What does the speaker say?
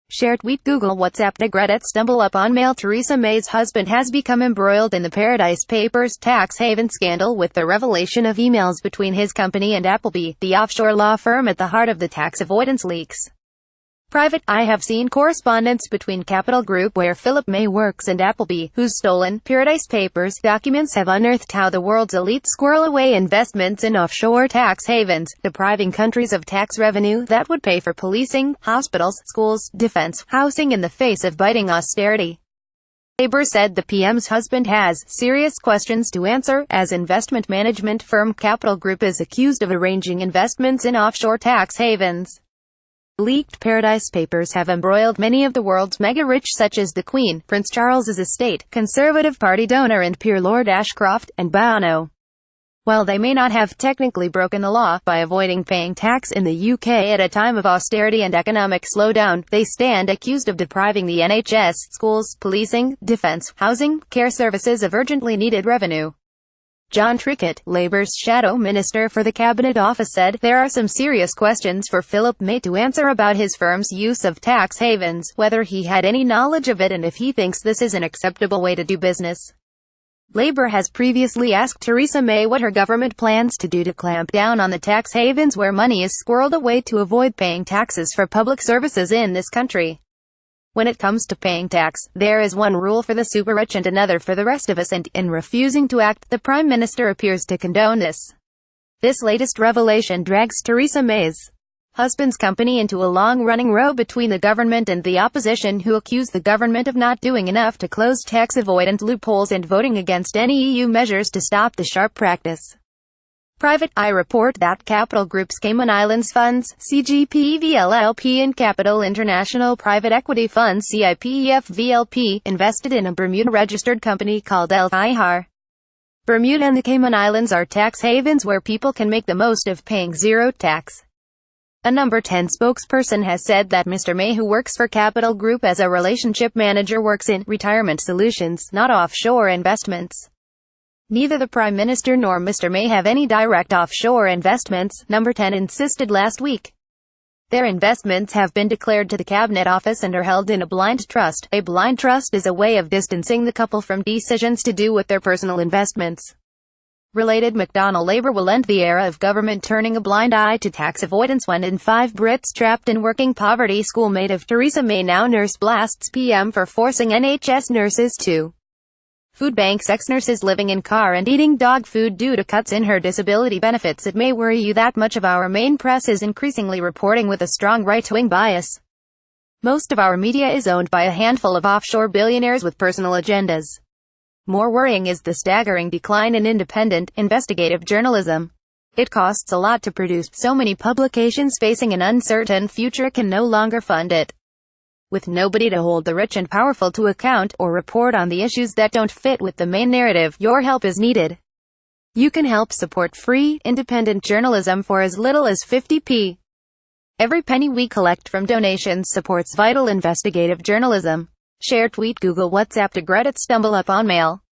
Share tweet Google WhatsApp to Reddit stumble upon mail. Theresa May's husband has become embroiled in the Paradise Papers tax haven scandal with the revelation of emails between his company and Appleby, the offshore law firm at the heart of the tax avoidance leaks. Private I have seen correspondence between Capital Group, where Philip May works, and Appleby, whose stolen Paradise Papers documents have unearthed how the world's elite squirrel away investments in offshore tax havens, depriving countries of tax revenue that would pay for policing, hospitals, schools, defense, housing in the face of biting austerity. Labour said the PM's husband has serious questions to answer, as investment management firm Capital Group is accused of arranging investments in offshore tax havens. Leaked Paradise Papers have embroiled many of the world's mega-rich, such as the Queen, Prince Charles's estate, Conservative Party donor and peer Lord Ashcroft, and Bono. While they may not have technically broken the law by avoiding paying tax in the UK at a time of austerity and economic slowdown, they stand accused of depriving the NHS, schools, policing, defence, housing, care services of urgently needed revenue. John Trickett, Labour's shadow minister for the Cabinet Office, said, "There are some serious questions for Philip May to answer about his firm's use of tax havens, whether he had any knowledge of it and if he thinks this is an acceptable way to do business." Labour has previously asked Theresa May what her government plans to do to clamp down on the tax havens where money is squirreled away to avoid paying taxes for public services in this country. When it comes to paying tax, there is one rule for the super-rich and another for the rest of us, and, in refusing to act, the Prime Minister appears to condone this. This latest revelation drags Theresa May's husband's company into a long-running row between the government and the opposition, who accuse the government of not doing enough to close tax avoidance loopholes and voting against any EU measures to stop the sharp practice. Private I report that Capital Group's Cayman Islands funds, CGPV LLP, and Capital International Private Equity Fund, CIPEF VLP, invested in a Bermuda-registered company called El-Ihar. Bermuda and the Cayman Islands are tax havens where people can make the most of paying zero tax. A Number 10 spokesperson has said that Mr. May, who works for Capital Group as a relationship manager, works in retirement solutions, not offshore investments. Neither the Prime Minister nor Mr. May have any direct offshore investments, Number 10 insisted last week. Their investments have been declared to the Cabinet Office and are held in a blind trust. A blind trust is a way of distancing the couple from decisions to do with their personal investments. Related, McDonnell Labour will end the era of government turning a blind eye to tax avoidance when in 5 Brits trapped in working poverty. Schoolmate of Theresa May now nurse blasts PM for forcing NHS nurses to food banks. Ex-nurses living in car and eating dog food due to cuts in her disability benefits. It may worry you that much of our main press is increasingly reporting with a strong right-wing bias. Most of our media is owned by a handful of offshore billionaires with personal agendas. More worrying is the staggering decline in independent, investigative journalism. It costs a lot to produce. So many publications facing an uncertain future can no longer fund it. With nobody to hold the rich and powerful to account, or report on the issues that don't fit with the main narrative, your help is needed. You can help support free, independent journalism for as little as 50p. Every penny we collect from donations supports vital investigative journalism. Share tweet Google WhatsApp to Reddit stumble upon mail.